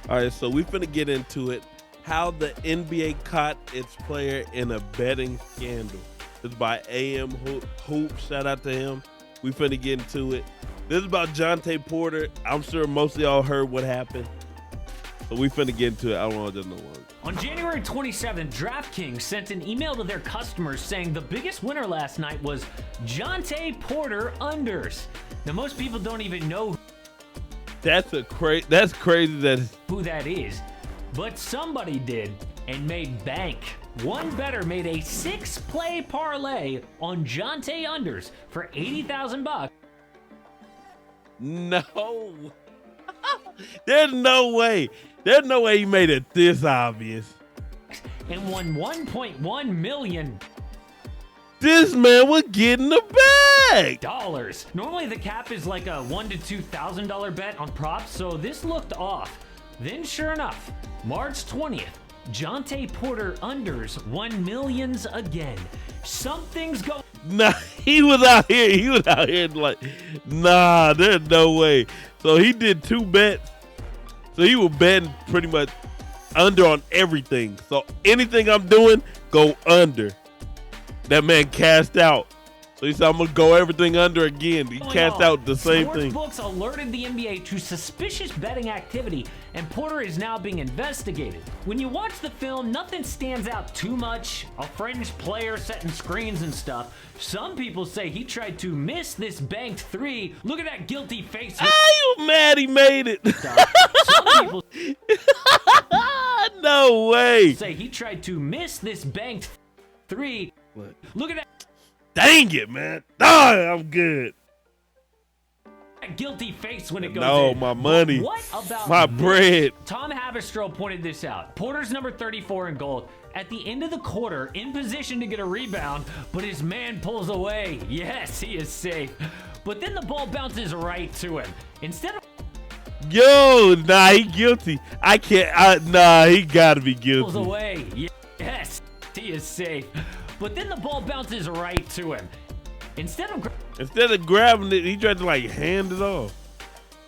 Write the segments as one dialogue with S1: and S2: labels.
S1: All right, so we finna get into it. How the NBA caught its player in a betting scandal. It's by AM Hoop. Shout out to him. We finna get into it. This is about Jonte Porter. I'm sure most of y'all heard what happened. So we finna get into it. I don't want to just know one.
S2: On January 27th, DraftKings sent an email to their customers saying the biggest winner last night was Jonte Porter unders. Now, most people don't even know
S1: That's crazy that
S2: who that is, but somebody did and made bank. One bettor made a 6-play parlay on Jonte unders for $80,000.
S1: No. There's no way. There's no way he made it this obvious.
S2: And won $1.1 million.
S1: This man was getting the bag.
S2: Normally the cap is like a $1,000 to $2,000 bet on props, so this looked off. Then sure enough, March 20th, Jonte Porter unders won millions again. Something's going.
S1: Nah, he was out here like, nah, there's no way. So he did 2 bets. So he was betting pretty much under on everything. So anything I'm doing, go under. That man cashed out. So he said, I'm going to go everything under again. He cashed out the same thing.
S2: Sportsbooks alerted the NBA to suspicious betting activity, and Porter is now being investigated. When you watch the film, nothing stands out too much. A fringe player setting screens and stuff. Some people say he tried to miss this banked 3. Look at that guilty face.
S1: Are you mad he made it?
S2: Some people
S1: no way.
S2: say he tried to miss this banked 3. Look at that.
S1: Dang it, man. I'm good.
S2: Guilty face when it goes
S1: No,
S2: in.
S1: my money.
S2: But what about
S1: my bread?
S2: Tom Haverstraw pointed this out. Porter's number 34 in gold. At the end of the quarter, in position to get a rebound, but his man pulls away. Yes, he is safe. But then the ball bounces right to him. Instead of
S1: Yo, nah, he guilty. I can't. Nah, he gotta be
S2: pulls
S1: guilty.
S2: away. Yes, he is safe. But then the ball bounces right to him. Instead of
S1: grabbing it, he tried to like hand it off.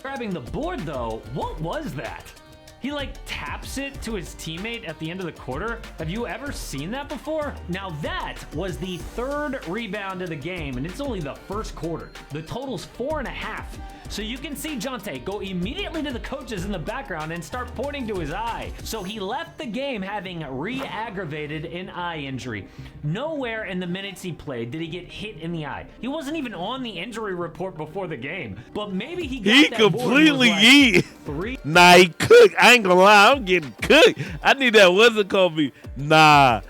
S2: grabbing the board, though, what was that? He like taps it to his teammate at the end of the quarter. Have you ever seen that before? Now that was the 3rd rebound of the game, and it's only the first quarter. The total's 4.5. So you can see Jonte go immediately to the coaches in the background and start pointing to his eye. So he left the game having re-aggravated an eye injury. Nowhere in the minutes he played did he get hit in the eye. He wasn't even on the injury report before the game. But maybe he got
S1: He
S2: that board and
S1: completely
S2: was like,
S1: eat.
S2: 3.
S1: Nah, he cooked. I ain't gonna lie, I'm getting cooked. I need that. What's it called? Me? Nah.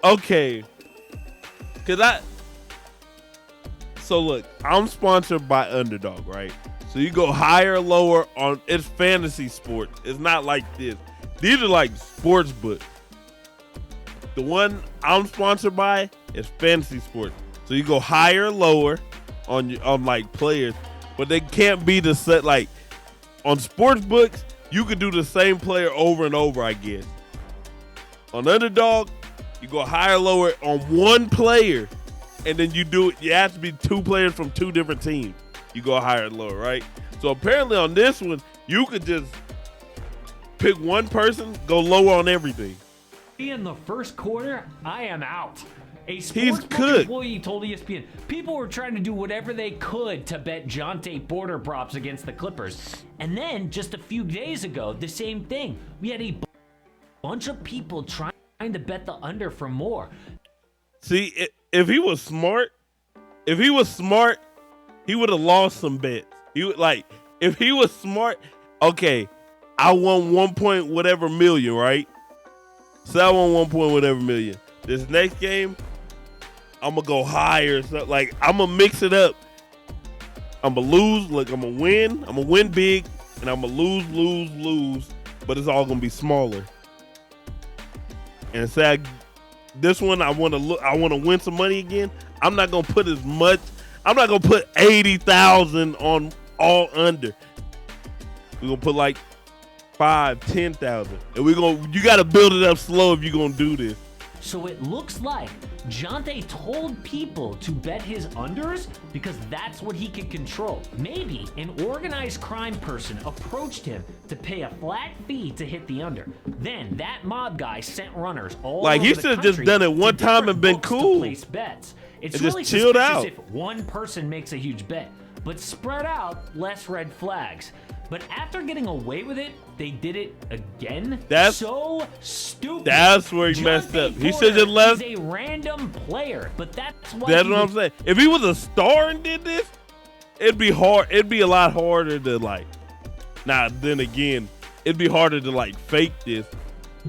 S1: Okay. So look, I'm sponsored by Underdog, right? So you go higher or lower on, it's fantasy sports. It's not like this. These are like sports books. The one I'm sponsored by is fantasy sports. So you go higher or lower on like players, but they can't be the set. Like on sports books, you could do the same player over and over, I guess. On Underdog, you go higher or lower on one player, and then you do it. You have to be 2 players from 2 different teams. You go higher and lower, right? So apparently on this one, you could just pick one person, go lower on everything.
S2: In the first quarter, I am out. A
S1: He's
S2: sportsbook
S1: cooked.
S2: employee told ESPN, people were trying to do whatever they could to bet Jonte Porter props against the Clippers. And then just a few days ago, the same thing. We had a bunch of people trying to bet the under for more.
S1: See, if he was smart, he would have lost some bets. If he was smart, okay, I won 1 point whatever million, right? So I won 1 point whatever million. This next game, I'm gonna go higher. So like I'm gonna mix it up. I'm gonna lose. Look, I'm gonna win. I'm gonna win big, and I'm gonna lose. But it's all gonna be smaller. And say this one, I want to win some money again. I'm not gonna put as much. I'm not gonna put 80,000 on all under. We're gonna put like 5,000, 10,000, and you gotta build it up slow if you're gonna do this.
S2: So it looks like Jonte told people to bet his unders because that's what he could control. Maybe an organized crime person approached him to pay a flat fee to hit the under. Then that mob guy sent runners all over
S1: he
S2: the
S1: should have
S2: country
S1: just done it one
S2: to
S1: time and been
S2: different books to
S1: cool.
S2: place bets. It's
S1: And
S2: really
S1: just chilled
S2: suspicious
S1: out.
S2: if one person makes a huge bet, but spread out, less red flags. But after getting away with it, they did it again.
S1: That's
S2: so stupid.
S1: That's where he
S2: Jonte
S1: messed up. He
S2: Porter
S1: should have left.
S2: He's a random player, but that's why.
S1: That's what I'm saying. If he was a star and did this, it'd be hard. It'd be a lot harder to like. Now, then again, it'd be harder to like fake this.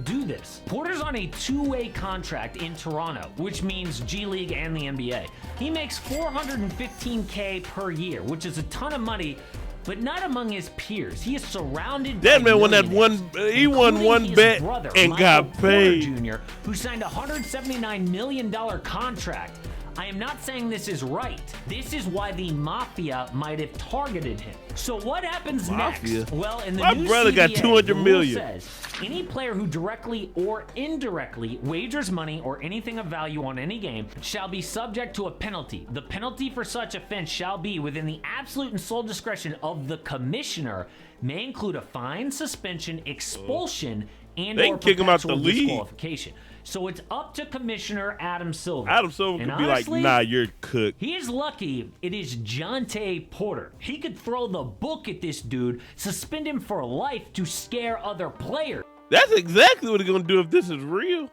S2: Do this. Porter's on a two-way contract in Toronto, which means G League and the NBA. He makes $415K per year, which is a ton of money, but not among his peers. He is surrounded by
S1: That man won that
S2: millionaires,
S1: one. He won
S2: including
S1: one
S2: his
S1: bet
S2: brother,
S1: and
S2: Michael
S1: got
S2: Porter
S1: paid.
S2: Jr., who signed a $179 million contract. I am not saying this is right. This is why the mafia might have targeted him. So what happens
S1: Mafia?
S2: next? Well, in the
S1: My
S2: new
S1: brother got
S2: CBA,
S1: 200
S2: the rule
S1: million.
S2: says any player who directly or indirectly wagers money or anything of value on any game shall be subject to a penalty. The penalty for such offense shall be within the absolute and sole discretion of the commissioner, may include a fine, suspension, expulsion, and
S1: They
S2: or
S1: can kick him out the
S2: perpetual
S1: league.
S2: disqualification. So it's up to Commissioner Adam Silver.
S1: Adam Silver
S2: And
S1: could be
S2: honestly,
S1: like, "Nah, you're cooked."
S2: he is lucky it is Jonte Porter. He could throw the book at this dude, suspend him for life to scare other players.
S1: That's exactly what he's gonna do if this is real.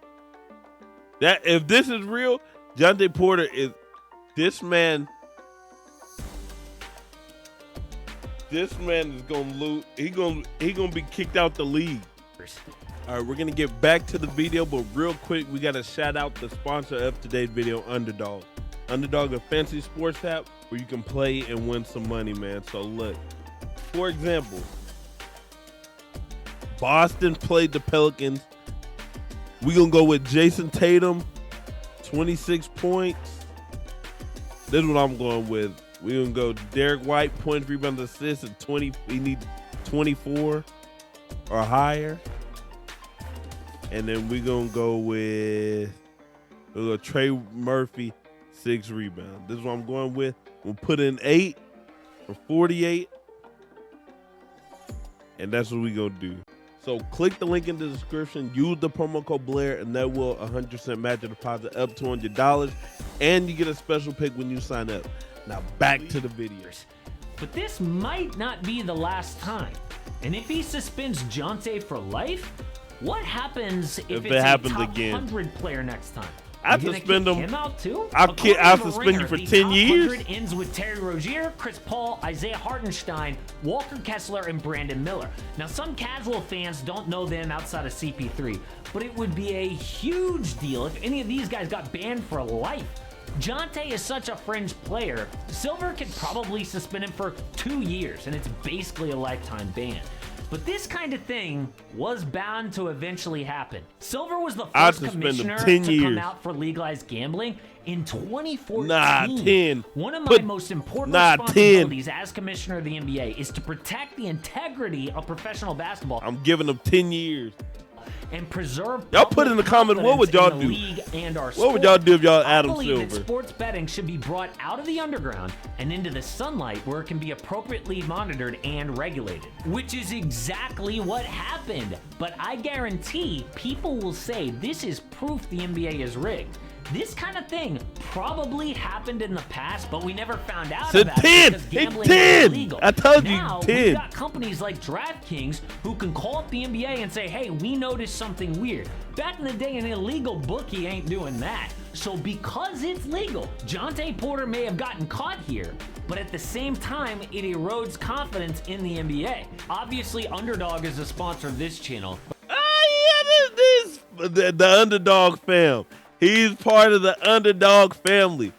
S1: That if this is real, Jonte Porter is this man. This man is gonna lose. He gonna be kicked out the league. All right, we're gonna get back to the video, but real quick, we gotta shout out the sponsor of today's video, Underdog. Underdog, a fancy sports app where you can play and win some money, man. So look, for example, Boston played the Pelicans. We gonna go with Jason Tatum, 26 points. This is what I'm going with. We gonna go Derek White, points, rebounds, assists, and 20. We need 24 or higher. And then we gonna go with Trey Murphy, 6 rebounds. This is what I'm going with. We'll put in 8 for 48. And that's what we gonna do. So click the link in the description, use the promo code Blair, and that will 100% match your deposit up to $200. And you get a special pick when you sign up. Now back to the videos.
S2: But this might not be the last time. And if he suspends Jonte for life, what happens if it's
S1: it happens
S2: a top
S1: again?
S2: 100 player next time?
S1: I'd
S2: You gonna
S1: suspend
S2: kick
S1: him.
S2: out too?
S1: I'll
S2: According to
S1: suspend you
S2: Ringer,
S1: for
S2: the
S1: 10
S2: top
S1: years.
S2: 100 ends with Terry Rozier, Chris Paul, Isaiah Hartenstein, Walker Kessler, and Brandon Miller. Now, some casual fans don't know them outside of CP3, but it would be a huge deal if any of these guys got banned for life. Jonte is such a fringe player. Silver could probably suspend him for 2 years, and it's basically a lifetime ban. But this kind of thing was bound to eventually happen. Silver was the
S1: I'd
S2: first
S1: suspend him
S2: commissioner
S1: 10
S2: to come
S1: years.
S2: out for legalized gambling in 2014.
S1: Nah, 10.
S2: One of my
S1: Put-
S2: most important
S1: nah, 10.
S2: responsibilities as commissioner of the NBA is to protect the integrity of professional basketball
S1: I'm giving them 10 years.
S2: and preserve.
S1: Y'all put in the comments, what would y'all
S2: confidence in the
S1: do?
S2: league and our
S1: What would
S2: sport.
S1: y'all do if y'all
S2: I
S1: Adam
S2: believe that
S1: Silver?
S2: sports betting should be brought out of the underground and into the sunlight where it can be appropriately monitored and regulated, which is exactly what happened. But I guarantee people will say this is proof the NBA is rigged. This kind of thing probably happened in the past, but we never found out
S1: Said
S2: about
S1: 10.
S2: it because
S1: It's
S2: gambling
S1: 10.
S2: was illegal.
S1: I told you,
S2: Now,
S1: 10.
S2: we've got companies like DraftKings who can call up the NBA and say, hey, we noticed something weird. Back in the day, an illegal bookie ain't doing that. So because it's legal, Jonte Porter may have gotten caught here, but at the same time, it erodes confidence in the NBA. Obviously, Underdog is a sponsor of this channel.
S1: The Underdog fam. He's part of the Underdog family.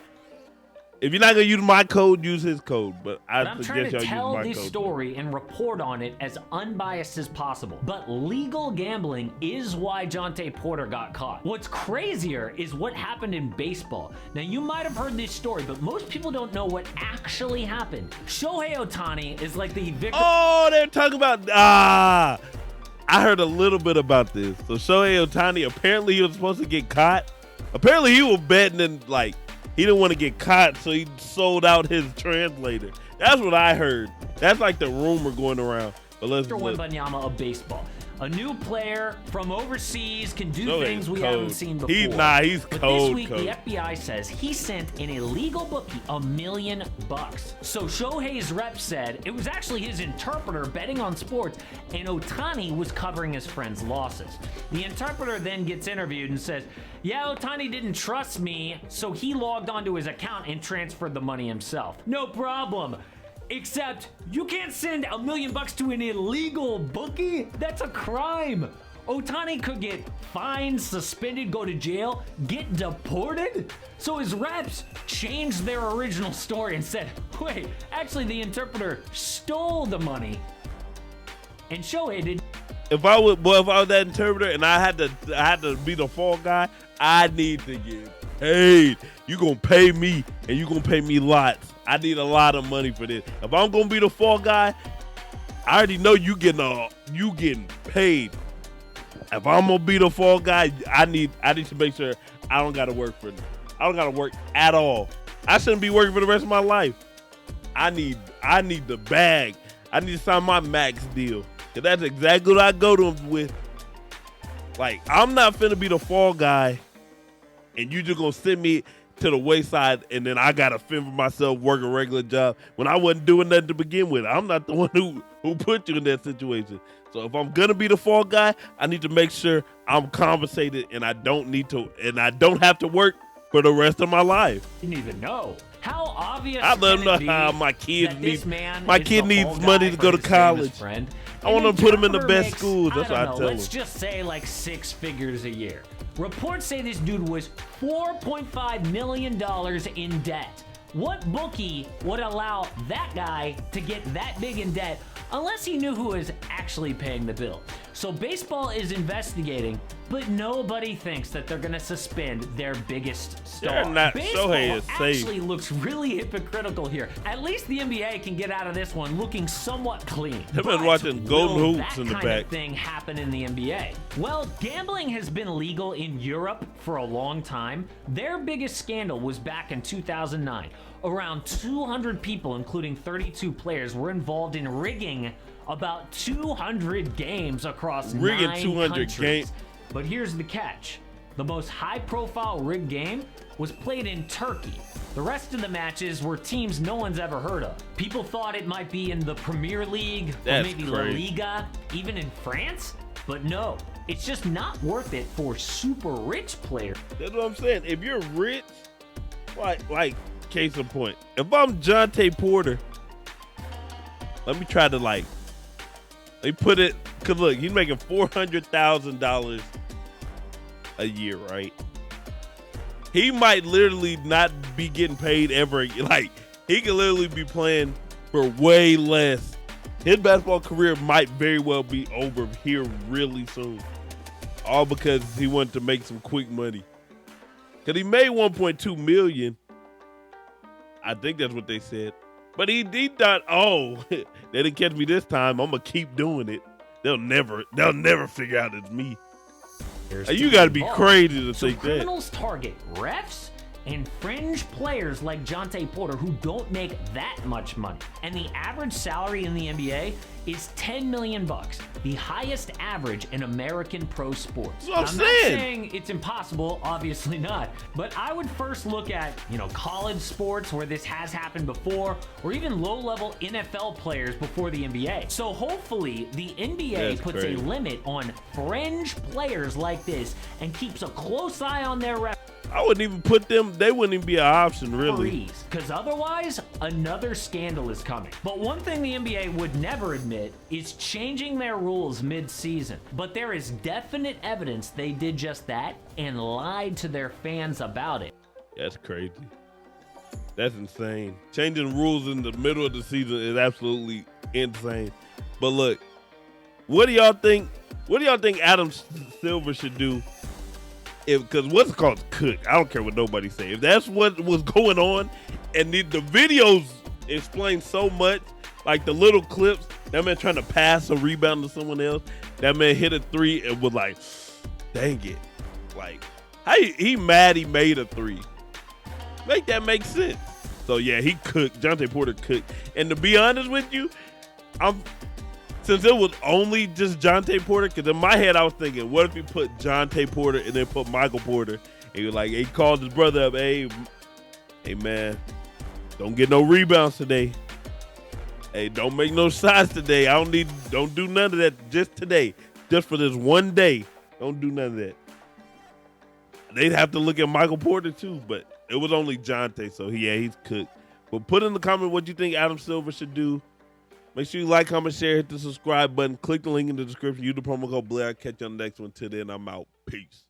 S1: If you're not gonna use my code, use his code. But
S2: But
S1: I
S2: I'm trying
S1: suggest
S2: to
S1: y'all
S2: tell
S1: use my
S2: this
S1: code.
S2: story and report on it as unbiased as possible. But legal gambling is why Jonte Porter got caught. What's crazier is what happened in baseball. Now, you might have heard this story, but most people don't know what actually happened. Shohei Ohtani is like the victim.
S1: Oh, they're talking about I heard a little bit about this. So Shohei Ohtani, apparently he was supposed to get caught. Apparently he was betting and like he didn't want to get caught, so he sold out his translator. That's what I heard. That's like the rumor going around. But let's look.
S2: Wembanyama of baseball. A new player from overseas can do
S1: Shohei's
S2: things we
S1: cold.
S2: haven't seen before.
S1: He's
S2: but
S1: cold.
S2: This week, the FBI says he sent an illegal bookie $1 million. So Shohei's rep said it was actually his interpreter betting on sports, and Ohtani was covering his friend's losses. The interpreter then gets interviewed and says, yeah, Ohtani didn't trust me, so he logged onto his account and transferred the money himself. No problem. Except you can't send $1 million to an illegal bookie. That's a crime. Ohtani could get fined, suspended, go to jail, get deported. So his reps changed their original story and said, wait, actually the interpreter stole the money. And Shohei did.
S1: If I was that interpreter and I had to be the fall guy, I need to get paid. You gonna pay me, and you gonna pay me lots. I need a lot of money for this. If I'm gonna be the fall guy, I already know you getting paid. If I'm gonna be the fall guy, I need to make sure I don't gotta work for them. I don't gotta work at all. I shouldn't be working for the rest of my life. I need the bag. I need to sign my max deal. Cause that's exactly what I go to them with. Like, I'm not finna be the fall guy and you just gonna send me to the wayside and then I gotta fend for myself, work a regular job when I wasn't doing nothing to begin with. I'm not the one who put you in that situation. So if I'm gonna be the fall guy, I need to make sure I'm compensated and I don't have to work for the rest of my life.
S2: Didn't even know. How obvious
S1: I let him know how my kid needs money to go to college. I want to put him in the best schools. That's what I tell him.
S2: Let's just say like 6 figures a year. Reports say this dude was $4.5 million in debt. What bookie would allow that guy to get that big in debt unless he knew who was actually paying the bill? So baseball is investigating, but nobody thinks that they're going to suspend their biggest star. Baseball actually looks really hypocritical here. At least the NBA can get out of this one looking somewhat clean.
S1: I've been watching Golden Hoops in the back.
S2: That kind of thing happen in the NBA? Well, gambling has been legal in Europe for a long time. Their biggest scandal was back in 2009. Around 200 people, including 32 players, were involved in rigging about 200 games across 9 countries. But here's the catch. The most high-profile rigged game was played in Turkey. The rest of the matches were teams no one's ever heard of. People thought it might be in the Premier League or maybe La Liga, even in France. But no, it's just not worth it for super rich players.
S1: That's what I'm saying. If you're rich, like case in point, if I'm Jonte Porter, let me put it, cause look, he's making $400,000 a year, right? He might literally not be getting paid ever. Like, he could literally be playing for way less. His basketball career might very well be over here really soon. All because he wanted to make some quick money. Cause he made $1.2 million. I think that's what they said. But he thought, oh, they didn't catch me this time. I'm gonna keep doing it. They'll never figure out it's me. You got to be crazy to think that.
S2: Criminals target refs and fringe players like Jonte Porter who don't make that much money. And the average salary in the NBA is $10 million, the highest average in American pro sports.
S1: I'm
S2: not saying it's impossible, obviously not, but I would first look at, college sports where this has happened before, or even low-level NFL players before the NBA. So hopefully the NBA puts a limit on fringe players like this and keeps a close eye on their reps.
S1: I wouldn't even put them, they wouldn't even be an option, really.
S2: Because otherwise, another scandal is coming. But one thing the NBA would never admit is changing their rules mid-season. But there is definite evidence they did just that and lied to their fans about it.
S1: That's crazy. That's insane. Changing rules in the middle of the season is absolutely insane. But look, what do y'all think Adam Silver should do? Because what's called cook. I don't care what nobody say. If that's what was going on, and the videos explain so much, like the little clips, That man trying to pass a rebound to someone else. That man hit a three and was like, dang it. Like, how he mad he made a three. Make that make sense. So, yeah, he cooked. Jonte Porter cooked. And to be honest with you, since it was only just Jonte Porter, because in my head I was thinking, what if he put Jonte Porter and then put Michael Porter? And he was like, he called his brother up, hey man, don't get no rebounds today. Hey, don't make no shots today. Don't do none of that just today. Just for this one day. Don't do none of that. They'd have to look at Michael Porter too, but it was only Jonte, so yeah, he's cooked. But put in the comment what you think Adam Silver should do. Make sure you like, comment, share, hit the subscribe button. Click the link in the description. Use the promo code Blair. I'll catch you on the next one. Till then, I'm out. Peace.